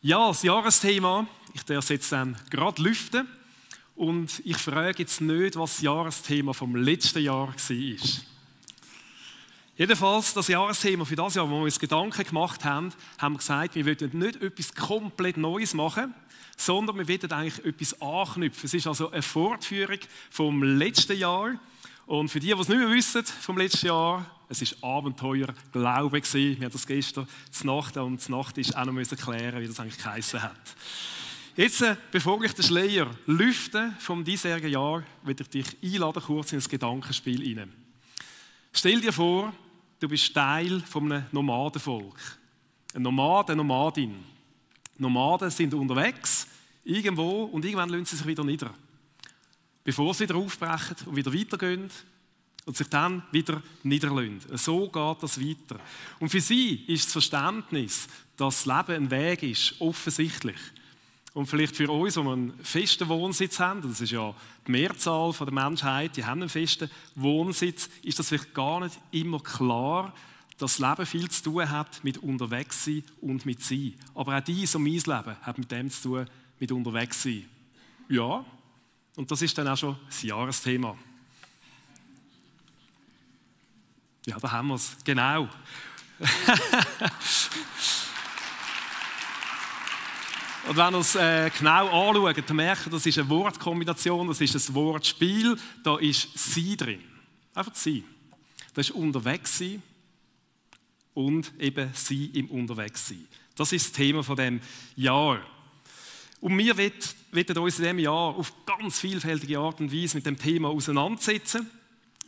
Ja, das Jahresthema, ich darf es jetzt gerade lüften und ich frage jetzt nicht, was das Jahresthema vom letzten Jahr war. Jedenfalls, das Jahresthema für das Jahr, wo wir uns Gedanken gemacht haben, haben wir gesagt, wir wollen nicht etwas komplett Neues machen, sondern wir wollen eigentlich etwas anknüpfen. Es ist also eine Fortführung vom letzten Jahr. Und für die es nicht mehr wissen vom letzten Jahr, es war Abenteuer-Glaube. Wir haben das gestern zur Nacht und zur Nacht ist auch noch erklären, wie das eigentlich geheissen hat. Jetzt, bevor ich den Schleier lüfte vom diesjährigen Jahr, möchte ich dich einladen, kurz in ein Gedankenspiel hinein. Stell dir vor, du bist Teil von einem Nomadenvolk. Ein Nomade, eine Nomadin. Nomaden sind unterwegs, irgendwo, und irgendwann lassen sie sich wieder nieder. Bevor sie wieder aufbrechen und wieder weitergehen und sich dann wieder niederlassen. So geht das weiter. Und für sie ist das Verständnis, dass das Leben ein Weg ist, offensichtlich. Und vielleicht für uns, die einen festen Wohnsitz haben, das ist ja die Mehrzahl der Menschheit, die haben einen festen Wohnsitz, ist das vielleicht gar nicht immer klar, dass das Leben viel zu tun hat mit Unterwegssein und mit Sein. Aber auch dein und mein Leben hat mit dem zu tun, mit Unterwegssein. Ja, und das ist dann auch schon das Jahresthema. Ja, da haben wir es. Genau. Und wenn wir es genau anschauen, dann merken wir, das ist eine Wortkombination, das ist ein Wortspiel, da ist «sein» drin. Einfach «sein». Das ist «unterwegs sein» und eben «sein» im «Unterwegssein». Das ist das Thema von diesem Jahr. Und wir wollen uns in diesem Jahr auf ganz vielfältige Art und Weise mit dem Thema auseinandersetzen.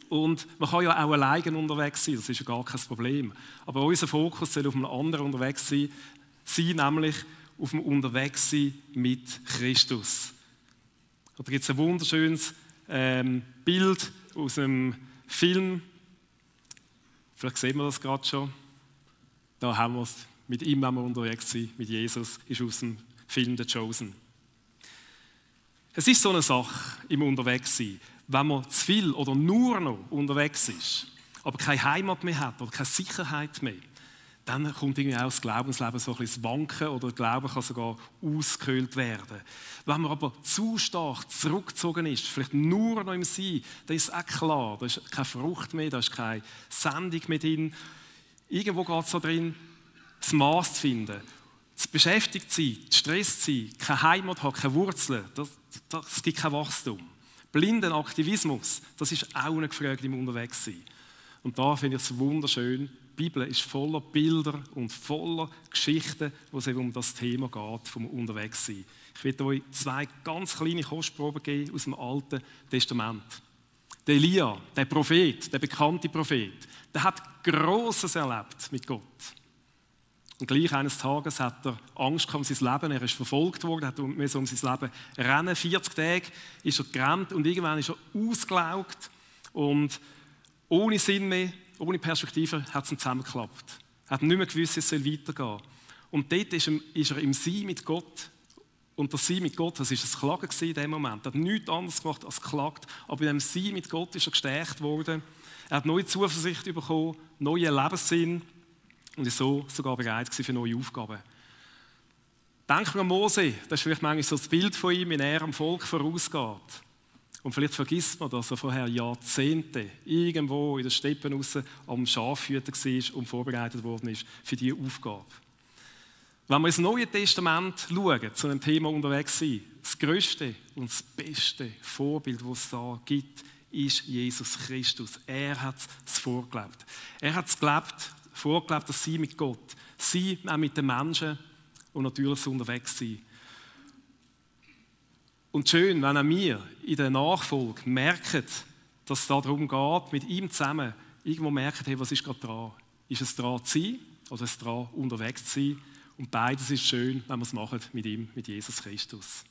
Und man kann ja auch alleine unterwegs sein, das ist ja gar kein Problem. Aber unser Fokus soll auf einem anderen unterwegs sein, nämlich auf dem Unterwegssein mit Christus. Da gibt es ein wunderschönes Bild aus einem Film. Vielleicht sehen wir das gerade schon. Da haben wir es. Mit ihm wenn wir unterwegs sind, mit Jesus, ist aus dem Film «The Chosen». Es ist so eine Sache im Unterwegssein, wenn man zu viel oder nur noch unterwegs ist, aber keine Heimat mehr hat oder keine Sicherheit mehr, dann kommt irgendwie auch das Glaubensleben so ein bisschen ins Wanken oder der Glaube kann sogar ausgehöhlt werden. Wenn man aber zu stark zurückgezogen ist, vielleicht nur noch im Sein, dann ist es auch klar, da ist keine Frucht mehr, da ist keine Sendung mehr drin. Irgendwo geht es so drin, das Maß zu finden. Das beschäftigt sein, das stresst sein, keine Heimat haben, keine Wurzeln, das gibt kein Wachstum. Blinden Aktivismus, das ist auch nicht gefragt im Unterwegssein. Und da finde ich es wunderschön, die Bibel ist voller Bilder und voller Geschichten, wo es eben um das Thema geht, vom Unterwegssein. Ich werde euch 2 ganz kleine Kostproben geben aus dem Alten Testament. Der Elia, der Prophet, der bekannte Prophet, der hat Grosses erlebt mit Gott. Und gleich eines Tages hat er Angst um sein Leben, er ist verfolgt worden, hat um sein Leben rennen. 40 Tage ist er gerannt und irgendwann ist er ausgelaugt und ohne Sinn mehr, ohne Perspektive hat es ihm zusammengeklappt. Er hat nicht mehr gewusst, es soll weitergehen. Und dort ist er im Sein mit Gott. Und das Sein mit Gott, das war ein Klagen in dem Moment. Er hat nichts anderes gemacht als geklagt. Aber in dem Sein mit Gott ist er gestärkt worden. Er hat neue Zuversicht bekommen, neuen Lebenssinn. Und ist so sogar bereit für neue Aufgaben. Denken wir an Mose, das ist vielleicht manchmal so das Bild von ihm, wenn er am Volk vorausgeht. Und vielleicht vergisst man, dass er vorher Jahrzehnte irgendwo in den Steppen raus am Schafhüter war und vorbereitet worden ist für diese Aufgabe. Wenn wir ins Neue Testament schauen, zu einem Thema unterwegs sein, das grösste und das beste Vorbild, das es da gibt, ist Jesus Christus. Er hat es vorgelebt. Er hat es vorgelebt, das Sein mit Gott, Sein auch mit den Menschen und natürlich das Unterwegssein. Und schön, wenn auch wir in der Nachfolge merken, dass es darum geht, mit ihm zusammen irgendwo merken, hey, was ist gerade dran? Ist es dran zu sein oder ist es dran unterwegs zu sein? Und beides ist schön, wenn wir es machen mit ihm, mit Jesus Christus.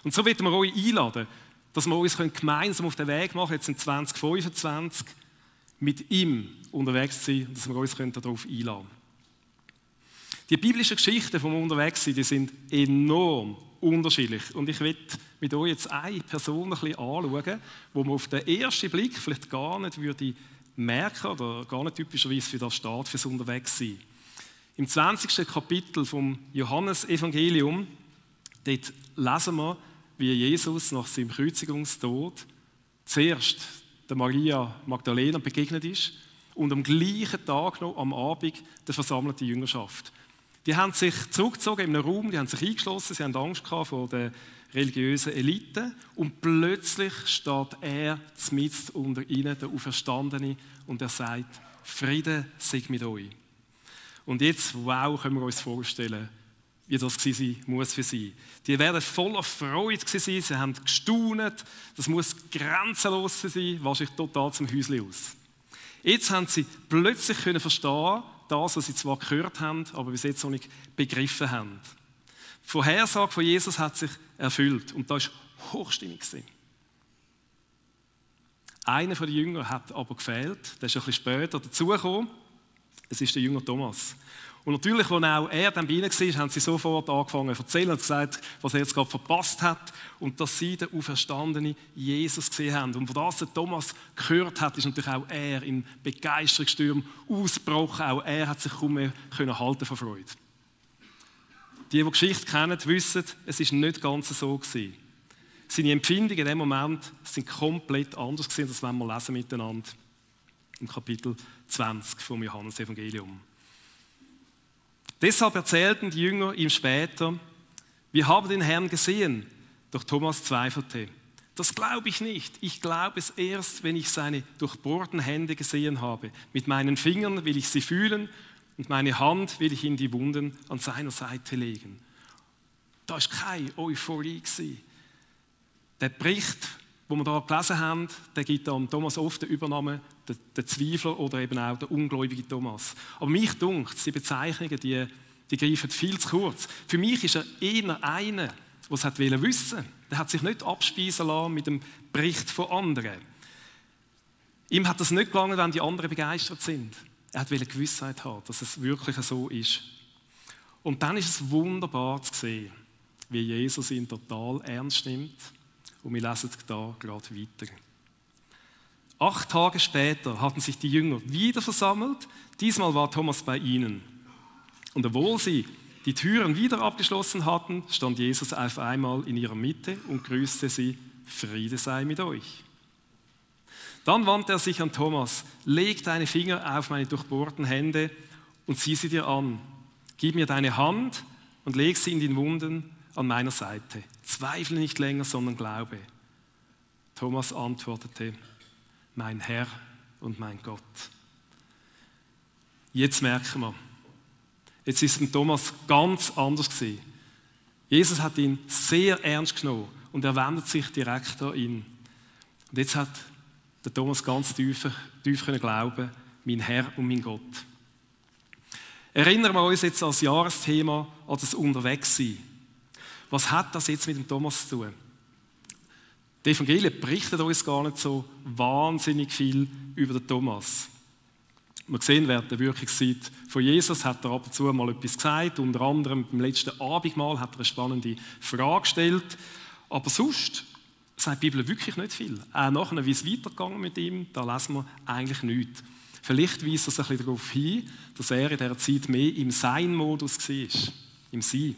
Und so wollen wir euch einladen, dass wir uns gemeinsam auf den Weg machen, jetzt in 2025, mit ihm unterwegs sein und dass wir uns darauf einladen können. Die biblischen Geschichten vom Unterwegssein, die sind enorm unterschiedlich. Und ich will mit euch jetzt eine Person ein bisschen anschauen, wo man auf den ersten Blick vielleicht gar nicht würde merken oder gar nicht typischerweise für das steht, fürs Unterwegssein. Im 20. Kapitel vom Johannesevangelium, dort lesen wir, wie Jesus nach seinem Kreuzigungstod zuerst der Maria Magdalena begegnet ist und am gleichen Tag noch am Abend der versammelten Jüngerschaft. Die haben sich zurückgezogen in einem Raum, die haben sich eingeschlossen, sie haben Angst gehabt vor der religiösen Elite und plötzlich steht er mitten unter ihnen, der Auferstandene, und er sagt: Friede sei mit euch. Und jetzt, wow, können wir uns vorstellen, wie das gewesen muss für sie. Die werden voller Freude gewesen sein, sie haben gestaunt, das muss grenzenlos sein, wahrscheinlich total zum Häuschen aus. Jetzt haben sie plötzlich können verstehen, das, was sie zwar gehört haben, aber bis jetzt noch nicht begriffen haben. Die Vorhersage von Jesus hat sich erfüllt und das war hochstimmig. Einer der Jünger hat aber gefehlt, der ist ein bisschen später dazugekommen. Es ist der Jünger Thomas. Und natürlich, als auch er dann bei ihnen war, haben sie sofort angefangen zu erzählen und gesagt, was er jetzt gerade verpasst hat und dass sie den auferstandenen Jesus gesehen haben. Und von das der Thomas gehört hat, ist natürlich auch er in Begeisterungssturm ausgebrochen. Auch er hat sich kaum mehr halten vor Freude. Die Geschichte kennen, wissen, es ist nicht ganz so gewesen. Seine Empfindungen in dem Moment sind komplett anders gewesen, als wenn wir lesen miteinander im Kapitel 20 vom Johannesevangelium. Deshalb erzählten die Jünger ihm später: Wir haben den Herrn gesehen. Doch Thomas zweifelte. Das glaube ich nicht. Ich glaube es erst, wenn ich seine durchbohrten Hände gesehen habe. Mit meinen Fingern will ich sie fühlen und meine Hand will ich in die Wunden an seiner Seite legen. Da war keine Euphorie. Der Bericht, den wir da gelesen haben, der gibt an Thomas oft den Übernamen der Zweifler oder eben auch der ungläubige Thomas. Aber mich dunkt, die Bezeichnungen, die greifen viel zu kurz. Für mich ist er eher einer, der es wissen wollte. Der hat sich nicht abspeisen lassen mit dem Bericht von anderen. Ihm hat das nicht gelangt, wenn die anderen begeistert sind. Er wollte Gewissheit haben, dass es wirklich so ist. Und dann ist es wunderbar zu sehen, wie Jesus ihn total ernst nimmt. Und wir lesen da gerade weiter. 8 Tage später hatten sich die Jünger wieder versammelt. Diesmal war Thomas bei ihnen. Und obwohl sie die Türen wieder abgeschlossen hatten, stand Jesus auf einmal in ihrer Mitte und grüßte sie: Friede sei mit euch. Dann wandte er sich an Thomas: Leg deine Finger auf meine durchbohrten Hände und sieh sie dir an. Gib mir deine Hand und leg sie in die Wunden an meiner Seite. Zweifle nicht länger, sondern glaube. Thomas antwortete: Mein Herr und mein Gott. Jetzt merken wir, jetzt ist es mit Thomas ganz anders gewesen. Jesus hat ihn sehr ernst genommen und er wendet sich direkt an ihn. Und jetzt hat der Thomas ganz tief können glauben: Mein Herr und mein Gott. Erinnern wir uns jetzt als Jahresthema an das Unterwegssein. Was hat das jetzt mit dem Thomas zu tun? Die Evangelien berichten uns gar nicht so wahnsinnig viel über den Thomas. Wir sehen, während der Wirkungszeit von Jesus hat er ab und zu mal etwas gesagt. Unter anderem beim letzten Abendmahl hat er eine spannende Frage gestellt. Aber sonst sagt die Bibel wirklich nicht viel. Auch nachher, wie es weitergegangen mit ihm, da lesen wir eigentlich nichts. Vielleicht weist es ein bisschen darauf hin, dass er in dieser Zeit mehr im Sein-Modus war. Im Sein.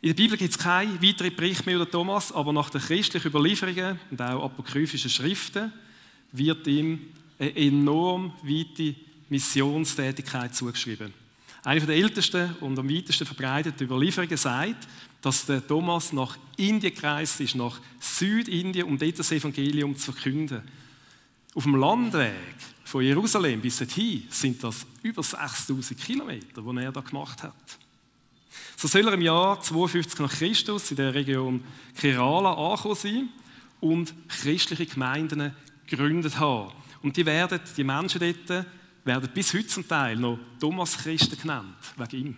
In der Bibel gibt es keine weiteren Berichte mehr über Thomas, aber nach den christlichen Überlieferungen und auch apokryphischen Schriften wird ihm eine enorm weite Missionstätigkeit zugeschrieben. Eine der ältesten und am weitesten verbreiteten Überlieferungen sagt, dass der Thomas nach Indien gereist ist, nach Südindien, um dort das Evangelium zu verkünden. Auf dem Landweg von Jerusalem bis dorthin sind das über 6000 Kilometer, die er da gemacht hat. So soll er im Jahr 52 nach Christus in der Region Kerala angekommen sein und christliche Gemeinden gegründet haben. Und die Menschen dort werden bis heute zum Teil noch Thomas-Christen genannt, wegen ihm.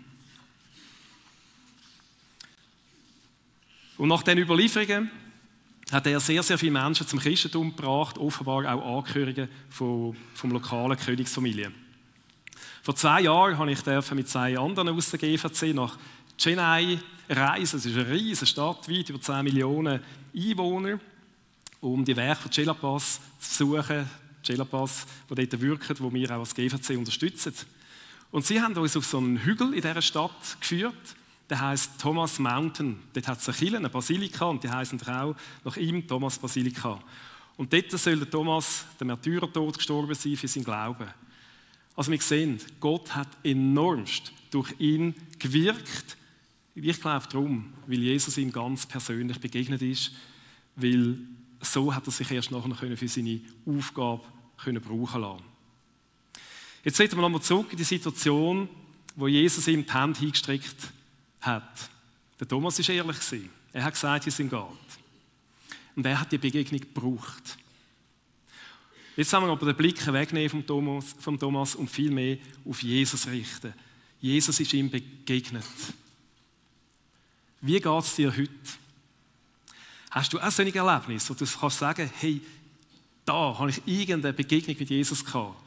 Und nach diesen Überlieferungen hat er sehr, sehr viele Menschen zum Christentum gebracht, offenbar auch Angehörige vom lokalen Königsfamilie. Vor 2 Jahren durfte ich mit 2 anderen aus der GVC nach Chennai reisen. Es ist eine riesige Stadt, weit über 10 Millionen Einwohner, um die Werke von Chelapas zu besuchen. Chelapas, die dort wirken, die wir auch als GVC unterstützen. Und sie haben uns auf so einen Hügel in dieser Stadt geführt, der heisst Thomas Mountain. Dort hat es eine Kirche, eine Basilika, und die heissen auch nach ihm Thomas Basilika. Und dort soll der Thomas, der Märtyrertod, gestorben sein für seinen Glauben. Also wir sehen, Gott hat enormst durch ihn gewirkt. Ich glaube darum, weil Jesus ihm ganz persönlich begegnet ist, weil so hat er sich erst nachher für seine Aufgabe brauchen lassen. Jetzt treten wir nochmal zurück in die Situation, wo Jesus ihm die Hände hingestreckt hat. Der Thomas war ehrlich. Er hat gesagt, wie es ihm geht. Und er hat die Begegnung gebraucht. Jetzt haben wir aber den Blick wegnehmen vom Thomas und viel mehr auf Jesus richten. Jesus ist ihm begegnet. Wie geht es dir heute? Hast du auch solche Erlebnisse, wo du kannst sagen, hey, da habe ich irgendeine Begegnung mit Jesus gehabt?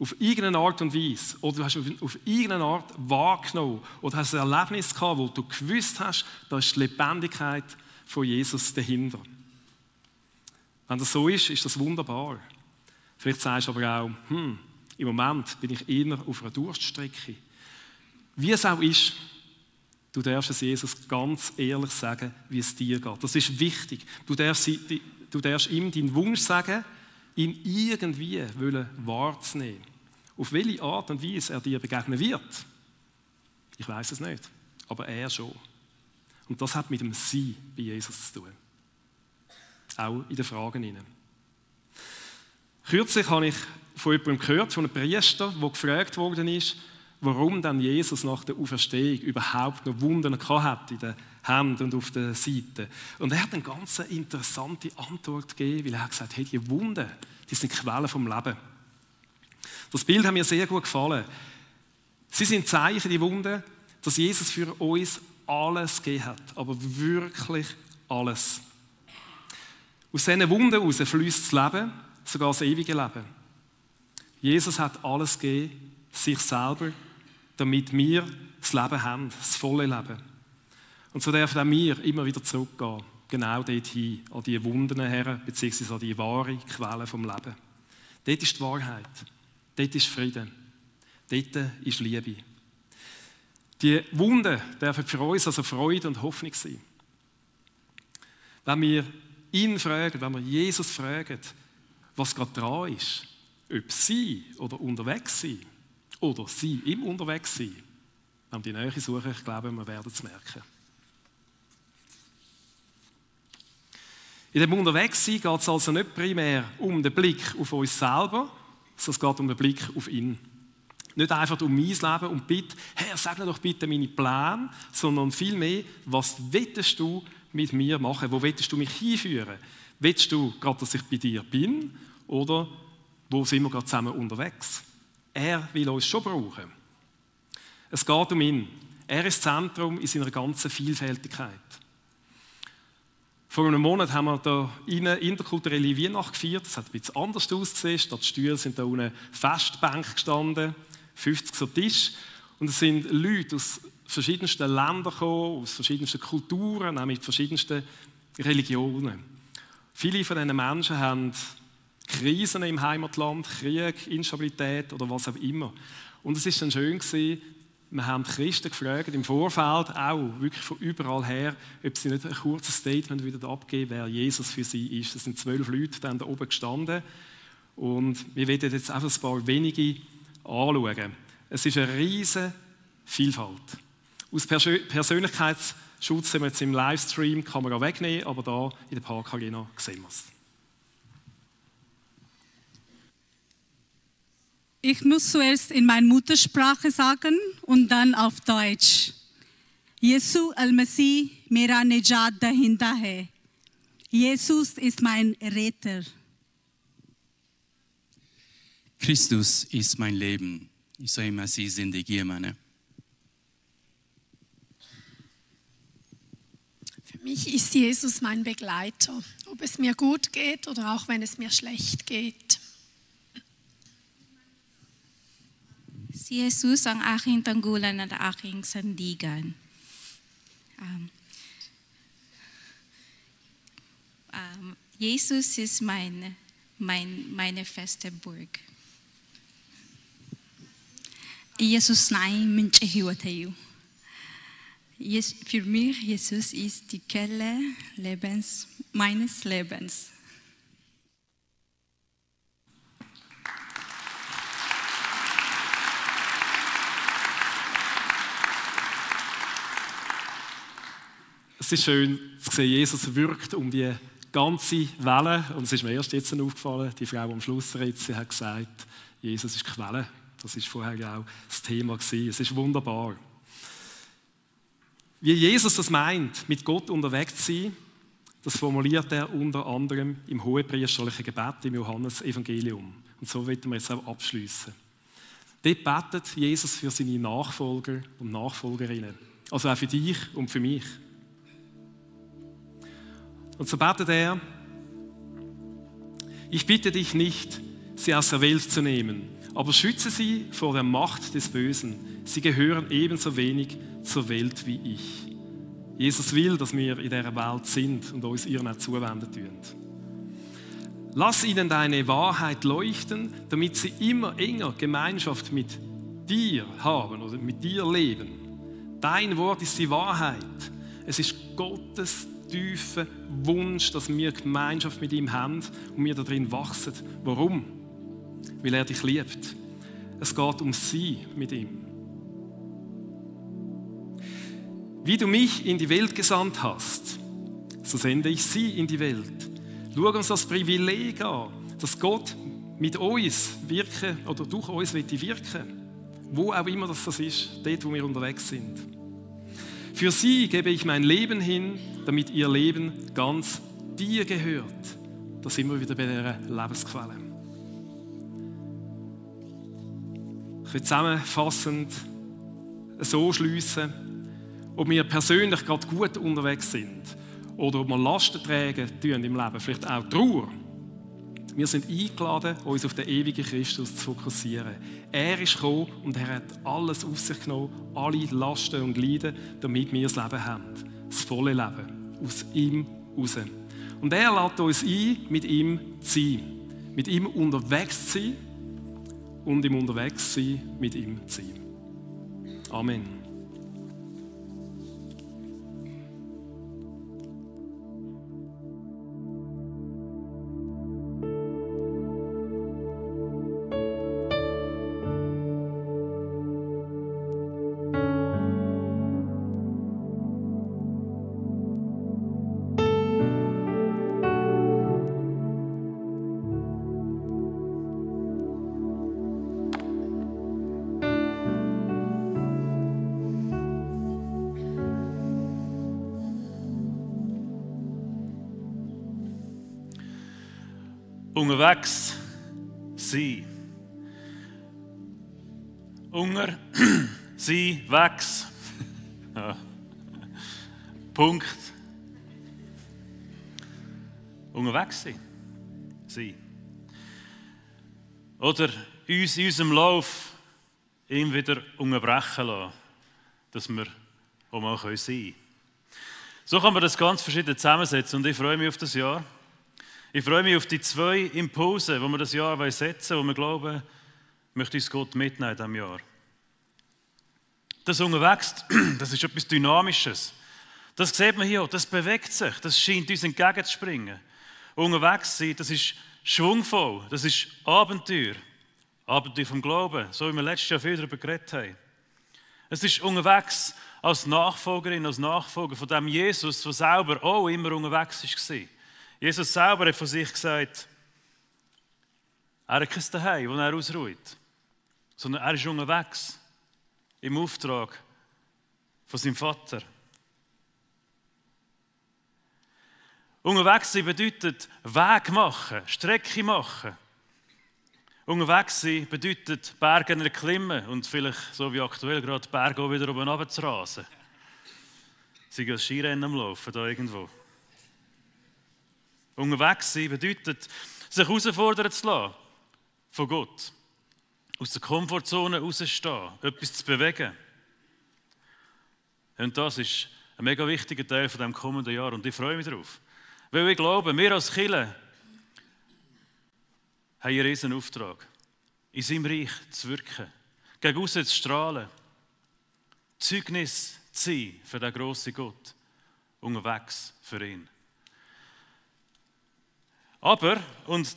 Auf irgendeine Art und Weise. Oder du hast auf irgendeine Art wahrgenommen. Oder hast ein Erlebnis gehabt, wo du gewusst hast, da ist die Lebendigkeit von Jesus dahinter. Wenn das so ist, ist das wunderbar. Vielleicht sagst du aber auch, im Moment bin ich eher auf einer Durststrecke. Wie es auch ist, du darfst es Jesus ganz ehrlich sagen, wie es dir geht. Das ist wichtig. Du darfst ihm deinen Wunsch sagen, ihn irgendwie wahrzunehmen. Auf welche Art und Weise er dir begegnen wird, ich weiß es nicht, aber er schon. Und das hat mit dem Sein bei Jesus zu tun. Auch in den Fragen hinein. Kürzlich habe ich von jemandem gehört, von einem Priester, der gefragt worden ist, warum dann Jesus nach der Auferstehung überhaupt noch Wunden hatte in den Händen und auf der Seite. Und er hat eine ganz interessante Antwort gegeben, weil er hat gesagt, hey, die Wunden, die sind Quellen vom Leben. Das Bild hat mir sehr gut gefallen. Sie sind Zeichen, die Wunden, dass Jesus für uns alles gegeben hat, aber wirklich alles. Aus diesen Wunden heraus fließt das Leben, sogar das ewige Leben. Jesus hat alles gegeben, sich selber, damit wir das Leben haben, das volle Leben. Und so dürfen auch wir immer wieder zurückgehen, genau dorthin, an die Wunden her, beziehungsweise an die wahre Quelle vom Leben. Dort ist die Wahrheit, dort ist Frieden, dort ist Liebe. Die Wunden dürfen für uns also Freude und Hoffnung sein. Wenn wir ihn fragen, wenn wir Jesus fragen, was gerade dran ist, ob sie oder unterwegs sind, oder sie im Unterwegssein, wenn wir die Nähe suchen, ich glaube, wir werden es merken. In dem Unterwegssein geht es also nicht primär um den Blick auf uns selber, sondern es geht um den Blick auf ihn. Nicht einfach um mein Leben und bitte, Herr, sag mir doch bitte meine Pläne, sondern vielmehr, was willst du mit mir machen? Wo willst du mich hinführen? Willst du gerade, dass ich bei dir bin? Oder wo sind wir gerade zusammen unterwegs? Er will uns schon brauchen. Es geht um ihn. Er ist das Zentrum in seiner ganzen Vielfältigkeit. Vor einem Monat haben wir da interkulturelle Weihnacht gefeiert. Das hat ein bisschen anders ausgesehen. Statt Stühle sind da unten Festbänke gestanden, 50 so Tische. Und es sind Leute aus verschiedensten Ländern gekommen, aus verschiedensten Kulturen, auch mit verschiedensten Religionen. Viele von diesen Menschen haben Krisen im Heimatland, Krieg, Instabilität oder was auch immer. Und es ist dann schön gewesen, wir haben die Christen gefragt, im Vorfeld auch, wirklich von überall her, ob sie nicht ein kurzes Statement wieder abgeben, wer Jesus für sie ist. Es sind 12 Leute dann da oben gestanden und wir werden jetzt einfach ein paar wenige anschauen. Es ist eine riesige Vielfalt. Aus Persönlichkeitsschutz sind wir jetzt im Livestream die Kamera wegnehmen, aber da in der Parkarena sehen wir es. Ich muss zuerst in meiner Muttersprache sagen und dann auf Deutsch. Yesu al-Masih mera Nejat dahinda hai. Jesus ist mein Retter. Christus ist mein Leben. Isa Masih zindagi meine. Für mich ist Jesus mein Begleiter, ob es mir gut geht oder auch wenn es mir schlecht geht. Si Jesus ang aking tanggulan at aking sandigan. Jesus ist meine feste Burg. ኢየሱስ ናይ ምንጭ ህይወት እዩ für mich Jesus ist die Quelle meines Lebens. Es ist schön zu sehen, Jesus wirkt um die ganze Welle. Und es ist mir erst jetzt aufgefallen, die Frau am Schluss sie hat gesagt, Jesus ist Quelle. Das war vorher ja auch das Thema gewesen. Es ist wunderbar. Wie Jesus das meint, mit Gott unterwegs zu sein, das formuliert er unter anderem im hohepriesterlichen Gebet im Johannesevangelium. Und so wollen wir jetzt auch abschliessen. Dort betet Jesus für seine Nachfolger und Nachfolgerinnen. Also auch für dich und für mich. Und so betet er: Ich bitte dich nicht, sie aus der Welt zu nehmen, aber schütze sie vor der Macht des Bösen. Sie gehören ebenso wenig zur Welt wie ich. Jesus will, dass wir in dieser Welt sind und uns ihr auch zuwenden tun. Lass ihnen deine Wahrheit leuchten, damit sie immer enger Gemeinschaft mit dir haben oder mit dir leben. Dein Wort ist die Wahrheit. Es ist Gottes tiefer Wunsch, dass wir Gemeinschaft mit ihm haben und wir darin wachsen. Warum? Weil er dich liebt. Es geht um sie mit ihm. Wie du mich in die Welt gesandt hast, so sende ich sie in die Welt. Schau uns das Privileg an, dass Gott mit uns wirken oder durch uns wirken will. Wo auch immer das ist, dort, wo wir unterwegs sind. Für sie gebe ich mein Leben hin, damit ihr Leben ganz dir gehört. Da sind wir wieder bei dieser Lebensquelle. Ich will zusammenfassend so schliessen, ob wir persönlich gerade gut unterwegs sind oder ob wir Lasten tragen tun im Leben, vielleicht auch Trauer. Wir sind eingeladen, uns auf den ewigen Christus zu fokussieren. Er ist gekommen und er hat alles auf sich genommen, alle Lasten und Leiden, damit wir das Leben haben. Das volle Leben, aus ihm raus. Und er lädt uns ein, mit ihm zu sein, mit ihm unterwegs zu sein und im Unterwegssein mit ihm zu sein. Amen. Unterwegs sein. Unger, sein, wegs. Ja. Punkt. Unterwegs sein. Sein. Oder uns in unserem Lauf immer wieder unterbrechen lassen, dass wir auch mal sein können. So kann man das ganz verschieden zusammensetzen und ich freue mich auf das Jahr. Ich freue mich auf die 2 Impulse, die wir das Jahr setzen wollen, wo wir glauben, möchte uns Gott mitnehmen in diesem Jahr. Das unterwegs, das ist etwas Dynamisches. Das sieht man hier, das bewegt sich, das scheint uns entgegenzuspringen. Unterwegs sein, das ist schwungvoll, das ist Abenteuer. Abenteuer vom Glauben, so wie wir letztes Jahr viel darüber geredet haben. Es ist unterwegs als Nachfolgerin, als Nachfolger von dem Jesus, der selber auch immer unterwegs war. Jesus selber hat von sich gesagt, er hat kein Zuhause, wo er ausruht, sondern er ist unterwegs im Auftrag von seinem Vater. Unterwegs sein bedeutet Weg machen, Strecke machen. Unterwegs sein bedeutet Berge erklimmen und vielleicht, so wie aktuell, gerade die Berge auch wieder oben runter zu rasen. Sie gehen Skirennen am Laufen, da irgendwo. Unterwegs sein bedeutet, sich herausfordern zu lassen von Gott. Aus der Komfortzone rausstehen, etwas zu bewegen. Und das ist ein mega wichtiger Teil von diesem kommenden Jahr und ich freue mich darauf. Weil ich glaube, wir als Kirche haben einen riesen Auftrag, in seinem Reich zu wirken, gegen aussen zu strahlen, Zeugnis zu sein für den grossen Gott, unterwegs für ihn. Aber, und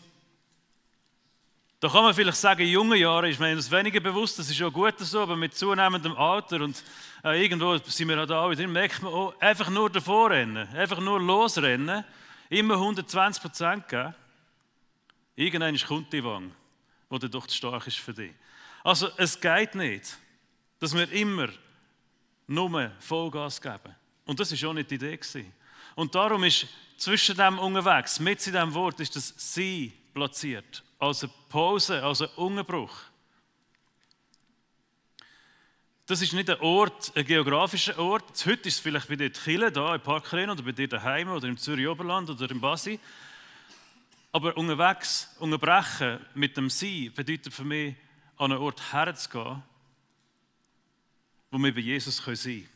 da kann man vielleicht sagen, in jungen Jahren ist mir das weniger bewusst, das ist auch gut so, aber mit zunehmendem Alter und irgendwo sind wir auch da drin, merkt man auch, einfach nur davor rennen, einfach nur losrennen, immer 120% geben, irgendwann kommt die Wange, die dann doch zu stark ist für dich. Also es geht nicht, dass wir immer nur Vollgas geben. Und das war auch nicht die Idee. Und darum ist zwischen dem unterwegs, mit in diesem Wort, ist das «Sie» platziert. Als eine Pause, als ein Unterbruch. Das ist nicht ein Ort, ein geografischer Ort. Heute ist es vielleicht bei dir in Chile, da in Parkreen oder bei dir daheim oder im Zürich Oberland oder im Basi. Aber unterwegs, unterbrechen mit dem «Sie» bedeutet für mich, an einen Ort herzugehen, wo wir bei Jesus sein können.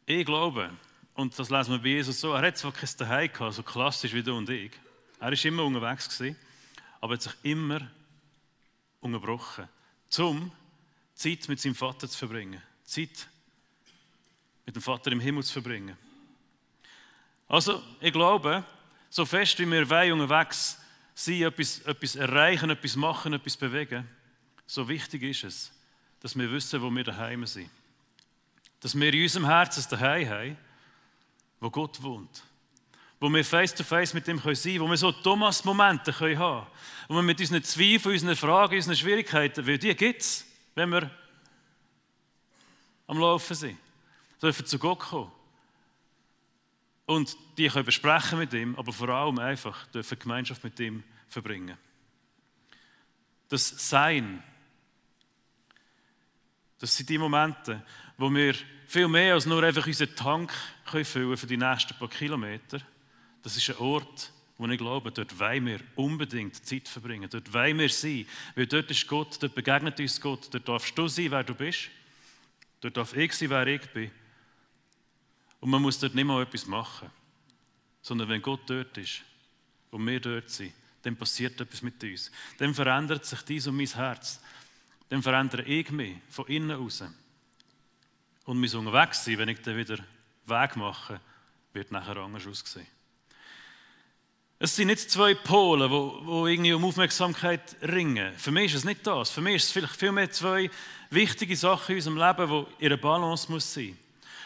Ich glaube, und das lesen wir bei Jesus so, er hat zwar kein Zuhause gehabt, so klassisch wie du und ich. Er war immer unterwegs gewesen, aber hat sich immer unterbrochen, um Zeit mit seinem Vater zu verbringen. Zeit mit dem Vater im Himmel zu verbringen. Also, ich glaube, so fest wie wir wollen, unterwegs sein, etwas erreichen, etwas machen, etwas bewegen, so wichtig ist es, dass wir wissen, wo wir daheim sind. Dass wir in unserem Herzen daheim haben, wo Gott wohnt. Wo wir face to face mit ihm sein können, wo wir so Thomas-Momente haben können, wo wir mit unseren Zweifeln, unseren Fragen, unseren Schwierigkeiten, weil die gibt es, wenn wir am Laufen sind, dürfen zu Gott kommen. Und die können besprechen mit ihm, aber vor allem einfach dürfen Gemeinschaft mit ihm verbringen. Das Sein, das sind die Momente, wo wir viel mehr als nur einfach unseren Tank füllen können für die nächsten paar Kilometer. Das ist ein Ort, wo ich glaube, dort wollen wir unbedingt Zeit verbringen. Dort wollen wir sein, weil dort ist Gott, dort begegnet uns Gott. Dort darfst du sein, wer du bist. Dort darf ich sein, wer ich bin. Und man muss dort nicht mal etwas machen, sondern wenn Gott dort ist und wir dort sind, dann passiert etwas mit uns. Dann verändert sich dies und mein Herz. Dann verändere ich mich von innen raus. Und mein Unterwegssein, wenn ich dann wieder Weg mache, wird nachher anders aussehen. Es sind nicht zwei Pole, die irgendwie um Aufmerksamkeit ringen. Für mich ist es nicht das. Für mich ist es vielleicht vielmehr zwei wichtige Sachen in unserem Leben, die in einer Balance muss sein.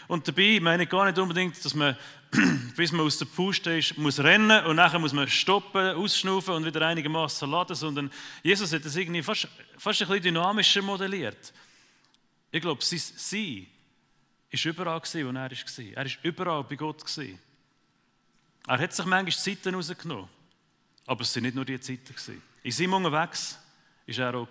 Und dabei meine ich gar nicht unbedingt, dass man, bis man aus der Puste ist, muss rennen und nachher muss man stoppen, ausschnaufen und wieder einigermaßen laden, sondern Jesus hat das irgendwie fast ein bisschen dynamischer modelliert. Ich glaube, sein Sein war überall, wo er war. Er war überall bei Gott. Er hat sich manchmal Zeiten rausgenommen, aber es waren nicht nur die Zeiten. In seinem Unterwegs war er auch.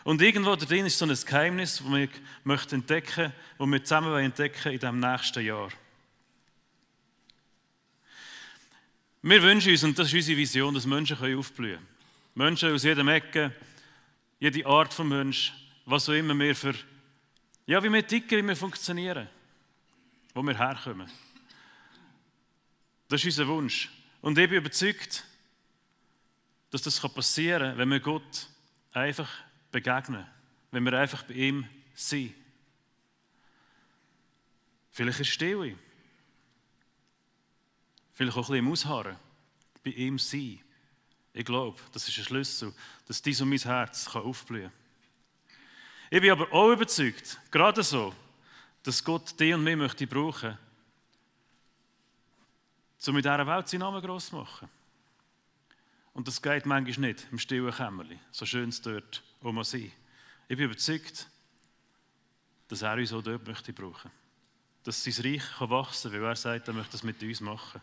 Und irgendwo da drin ist so ein Geheimnis, das wir entdecken möchten, das wir zusammen entdecken in diesem nächsten Jahr. Wir wünschen uns, und das ist unsere Vision, dass Menschen aufblühen können. Menschen aus jeder Ecke, jede Art von Mensch, was auch immer wir für, ja, wie wir ticken, wie wir funktionieren, wo wir herkommen. Das ist unser Wunsch. Und ich bin überzeugt, dass das passieren kann, wenn wir Gott einfach begegnen, wenn wir einfach bei ihm sind. Vielleicht ist Stille. Vielleicht auch ein bisschen im Ausharren. Bei ihm sein. Ich glaube, das ist ein Schlüssel, dass dies und mein Herz aufblühen kann. Ich bin aber auch überzeugt, gerade so, dass Gott dich und mich möchte brauchen, um in dieser Welt seinen Namen gross zu machen. Und das geht manchmal nicht im stillen Kämmerchen, so schön es dort auch sein. Ich bin überzeugt, dass er uns auch dort möchte brauchen. Dass sein Reich wachsen kann, weil er sagt, er möchte das mit uns machen.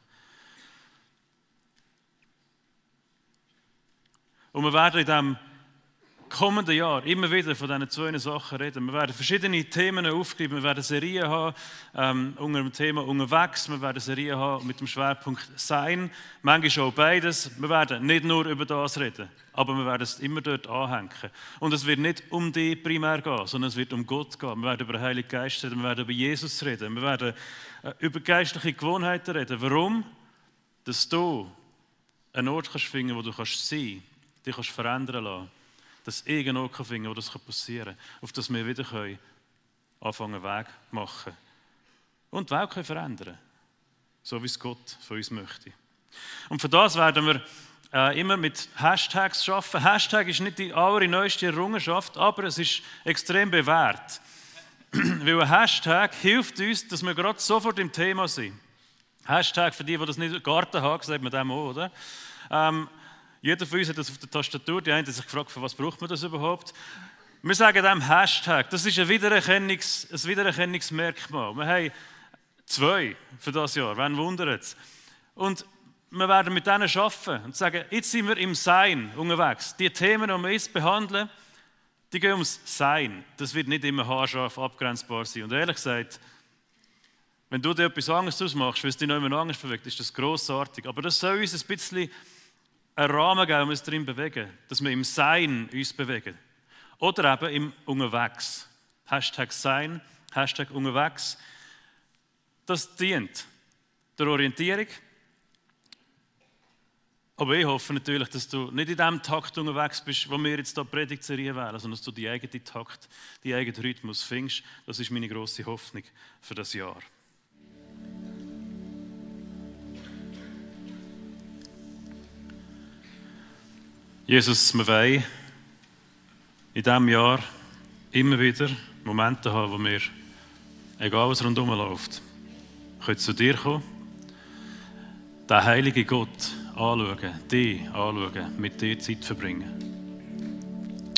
Und wir werden in diesem kommenden Jahr immer wieder von diesen zwei Sachen reden. Wir werden verschiedene Themen aufgreifen. Wir werden Serien haben unter dem Thema «Unterwegs». Wir werden Serien haben mit dem Schwerpunkt «Sein». Manchmal auch beides. Wir werden nicht nur über das reden, aber wir werden es immer dort anhängen. Und es wird nicht um dich primär gehen, sondern es wird um Gott gehen. Wir werden über den Heiligen Geist reden, wir werden über Jesus reden, wir werden über geistliche Gewohnheiten reden. Warum? Dass du einen Ort kannst finden, wo du kannst sein, dich kannst verändern lassen. dass irgendwo finden, wo das passieren kann, auf das wir wieder anfangen, Weg machen und die Welt verändern, so wie es Gott von uns möchte. Und für das werden wir immer mit Hashtags arbeiten. Hashtag ist nicht die allerneueste Errungenschaft, aber es ist extrem bewährt. Weil ein Hashtag hilft uns, dass wir gerade sofort im Thema sind. Hashtag, für die das nicht im Garten haben, sagt man dem auch, oder? Jeder von uns hat das auf der Tastatur. Die einen haben sich gefragt, für was braucht man das überhaupt? Wir sagen dem Hashtag. Das ist ein Wiedererkennungsmerkmal. Wir haben 2 für das Jahr, wen wundert es? Und wir werden mit denen arbeiten und sagen, jetzt sind wir im Sein unterwegs. Die Themen, die wir jetzt behandeln, die gehen ums Sein. Das wird nicht immer haarscharf abgrenzbar sein. Und ehrlich gesagt, wenn du dir etwas anderes ausmachst, weil es dich noch immer anders bewegt, ist das grossartig. Aber das soll uns ein bisschen einen Rahmen geben, wo wir uns drin bewegen. Dass wir im Sein uns bewegen. Oder eben im Unterwegs. Hashtag Sein, Hashtag Unterwegs. Das dient der Orientierung. Aber ich hoffe natürlich, dass du nicht in dem Takt unterwegs bist, wo wir jetzt hier Predigtserie wählen, sondern dass du die eigene Takt, die eigenen Rhythmus findest. Das ist meine grosse Hoffnung für das Jahr. Jesus, wir wollen in diesem Jahr immer wieder Momente haben, wo wir, egal was rundherum läuft, können zu dir kommen, den heiligen Gott anschauen, dich anschauen, mit dir Zeit verbringen.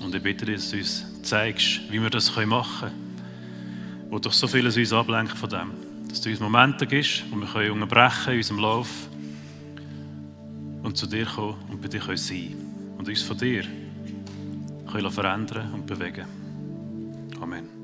Und ich bitte dich, dass du uns zeigst, wie wir das machen können, wo doch so vieles uns ablenkt von dem. Dass du uns Momente gibst, wo wir unterbrechen in unserem Lauf und zu dir kommen und bei dir sein können. Und uns von dir können verändern und bewegen. Amen.